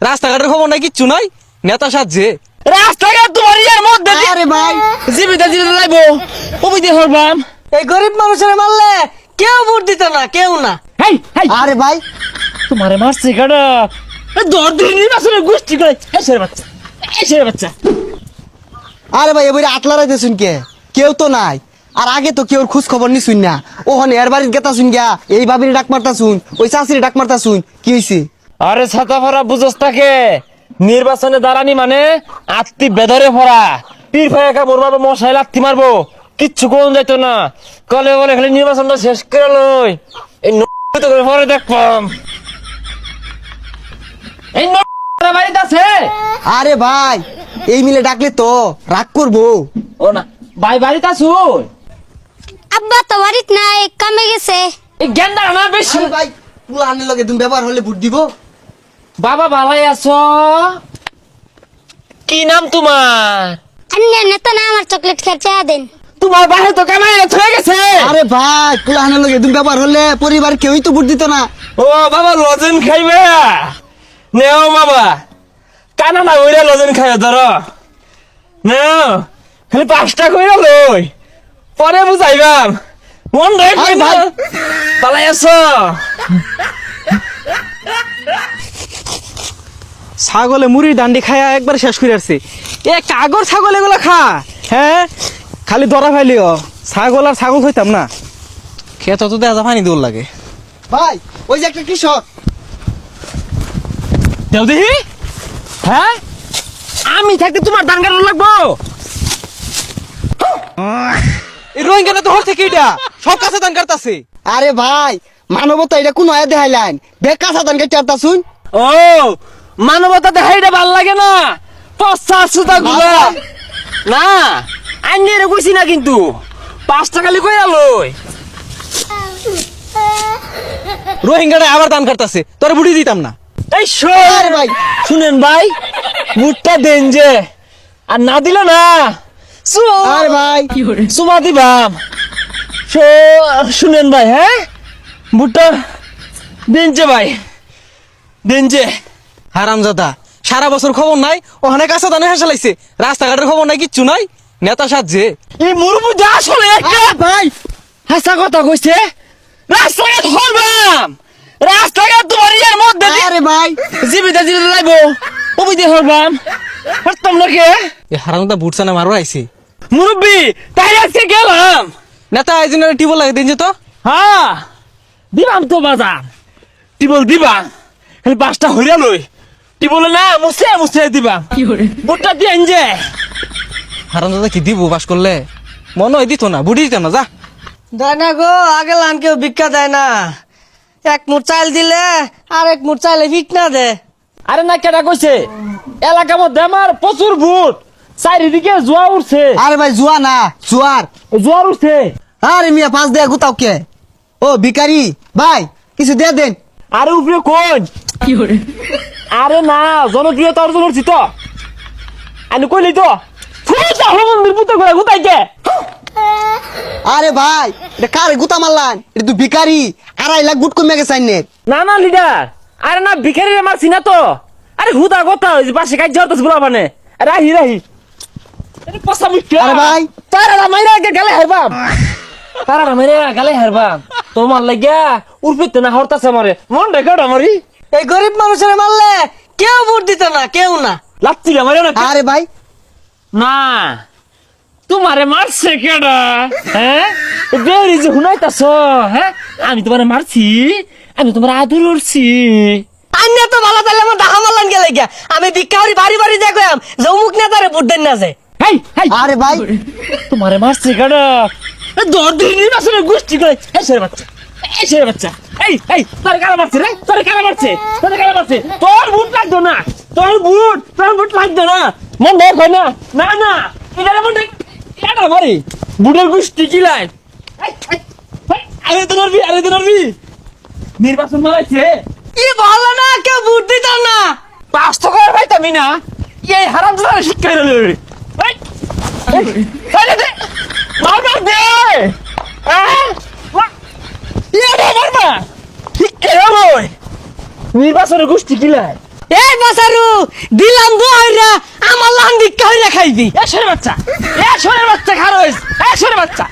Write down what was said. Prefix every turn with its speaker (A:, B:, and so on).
A: রাস্তাঘাটের খবর নাই, কিচ্ছু নাই, নেতা সাজছে।
B: রাস্তাঘাট তোমার ইয়ার মধ্যে
C: আরে ভাই
B: জীবিত জীবিত লাইবো কবিতে হরবাম।
C: এই গরিব মানুষের মারলে কেউ ভোট দিত না, কেউ না।
B: হেই হেই
C: আরে ভাই
B: তোমারে মারছে কাটা দর দিন নির্বাচনের গোষ্ঠী করে এসের বাচ্চা এসের বাচ্চা।
C: আরে ভাই এবারে আটলা রাইতেছুন কে, কেউ তো নাই। আর আগে তো কেউ খোঁজ খবর নি শুন না, ওহন এর বাড়ির গেতা শুন গিয়া এই ভাবির ডাক মারতা শুন, ওই চাষির ডাক মারতা শুন, কি হইছে?
B: আরে ছাতা ভরা বুঝস তাকে নির্বাচনে দাঁড়ানি মানে আত্মি বেদরে ভরা পীর ভাই একা মরবাবো মশাই লাত্তি মারবো কিচ্ছু কোন যাইতো না। কলে বলে খালি নির্বাচনটা শেষ করে লই এই তো করে পরে দেখবাম। এই বাড়িতে আছে।
C: আরে ভাই এই মিলে ডাকলে তো রাগ করবো।
B: ও না ভাই বাড়িতে আছো?
D: আব্বা তো বাড়িত নাই, কামে গেছে।
B: এই গেন্দা না বেশি।
C: আরে ভাই পুলা আনের লগে তুমি ব্যবহার হলে ভোট দিব।
B: বাবা ভালাই আছো? কি নাম তোমার?
D: অন্য নেতা না আমার চকলেট খেয়ে দেন।
B: তোমার বাহে তো কামাই হয়ে গেছে।
C: আরে ভাই পুলা আনের লগে তুমি ব্যবহার হলে পরিবার কেউই তো ভোট দিত না।
B: ও বাবা লজেন খাইবে নেও বাবা কানা না ওইরা লজেন খাইবে ধরো নেও খালি 5টা কইরা লই পরে বুঝাইবাম মন রে
C: আরে ভাই।
B: পালাই আছো?
A: ছাগলে মুড়ির ডান্ডি খায়া একবার শেষ করে আসছে। এ কাগর ছাগল এগুলো খা, হ্যাঁ খালি দরা ফাইলিও। ছাগল আর ছাগল হইতাম না, খেতে তো দেখা পানি দৌড় লাগে।
C: ভাই ওই যে একটা কৃষক।
B: দেও দেখি। হ্যাঁ আমি থাকতে তোমার ধান কাটা লাগবো?
A: এই রোহিঙ্গা তো হর থেকে এটা সব কাছে দান কাটতাছে।
C: আরে ভাই মানবতা এটা কোন আয়া দেখাইলেন, বেকা সাধান কে চারতা শুন।
B: ও মানবতা দেখাইটা ভাল লাগে না, পচা সুতা গুলা না আইনের কইছি না কিন্তু 5টা খালি কইরা লই।
A: রোহিঙ্গাটা আবার দান কাটতাছে, তোরে বুড়ি দিতাম না।
B: এই শোন
C: আরে ভাই
B: শুনেন ভাই বুটটা দেন যে আর না দিল না
C: আরে ভাই
B: সুমা দিবাম। শুনেন ভাই হ্যাঁ বুটটা দেন যে ভাই দেন যে।
A: হারামজাদা সারা বছর খবর নাই, ওখানে কাছে দানে হেসে লাইছে। রাস্তাঘাটের খবর নাই, কিচ্ছু নাই, নেতা সাজছে।
B: এই মুরুবু যা আসলে একটা
C: ভাই
B: হাসা কথা কইছে। রাস্তাঘাট হরবাম রাস্তাঘাট তোমার ইয়ার মধ্যে
C: আরে ভাই
B: জীবিত জীবিত লাইবো কবিতে হরবাম হরতাম নাকি?
A: এ হারামজাদা বুটসানে মারো আইছে।
B: মুরব্বী তাই আজকে গেলাম।
A: নেতা এই জন্য টিবল লাগে দিন যে তো।
B: হ্যাঁ দিবাম তো বাজার টিবল দিবাম খালি 5টা হইরা লই টিবলে না মুছে মুছে দিবাম বুটটা দিয়ে যে।
A: হারামজাদা কি দিব বাস করলে? মনে হয় দিত না, বুড়ি দিতাম না। যা
C: দেয় না গো, আগে লান কেউ ভিক্ষা দেয় না। এক মুঠ চাল দিলে আর এক মুঠ চাইলে ভিট না দে।
B: আরে না কেটা কইছে এলাকার মধ্যে আমার প্রচুর ভূত চারিদিকে জোয়া উঠছে।
C: আরে ভাই জুয়া না জুয়ার।
B: জোয়ার উঠছে।
C: আরে মিয়া 5 দেয়া গুতাও কে? ও ভিখারি ভাই কিছু দিয়ে দেন।
B: আরে উপরে কোন আরে না জনপ্রিয়তা অর্জন করছি তো আমি কইলি তো মন্দির পুতো করে গুতাই কে?
C: আরে ভাই এটা কারে গুতা মারলান? এটা তো ভিখারি, 2.5 লাখ গুট কমে গেছে আইনের।
B: না না লিডার আরে না ভিখারি মারছি না তো। আরে হুদা কথা ওই যে পাশে কাজ ঝরতেছে বলা মানে রাহি রাহি আরে পসা মুখ্য।
C: আরে ভাই
B: তারা মাইরা গেলে হারবাম তারা মাইরা গেলে হারবাম তোমার লাগিয়া উর্ফিতে না হরতাছে মরে মন রেকর্ড আমারই।
C: এই গরিব মানুষের মারলে কেউ ভোট দিত না, কেউ না।
B: লাত্তি মারে না
C: আরে ভাই
B: না তোমারে মারছে কেডা? হ্যাঁ বেরি যে হুনাইতাছ। হ্যাঁ আমি তোমারে মারছি, আমি তোমার আদর করছি।
C: আন্যা তো ভালো তাহলে আমার ডাহা মারলান গেলে গিয়া। আমি ভিক্ষারি বাড়ি বাড়ি দেখলাম যে অমুক নেতারে ভোট দেন না যে।
B: হেই হেই
C: আরে ভাই
B: তোমারে মারছে কেডা? দর দিন নির্বাচনের গোষ্ঠী করে এসের বাচ্চা এসের বাচ্চা। এই এই তোর কারা মারছে রে? তোর কারা মারছে? তোর কারা মারছে? তোর বুট লাগতো না, তোর বুট লাগতো না। মন দেখ হয় না না না এটারে মন দেখ এটা মারি বুটের গোষ্ঠী কিলাই। আরে তো নরবি নির্বাচন মারাইছে
C: কি ভালো না, কেউ ভোট দিত না।
B: 500 করে পাইতামি না এই হারাম দাদা শিক্ষা হলো রে। মারবা দে মারবা শিক্ষা হলো নির্বাচনের গোষ্ঠী কিলাই।
A: এই বাসারু দিলাম দোহাইরা আমার লান ভিক্ষা হইরা খাইবি।
B: এ ছেলে বাচ্চা খারো এ ছেলে বাচ্চা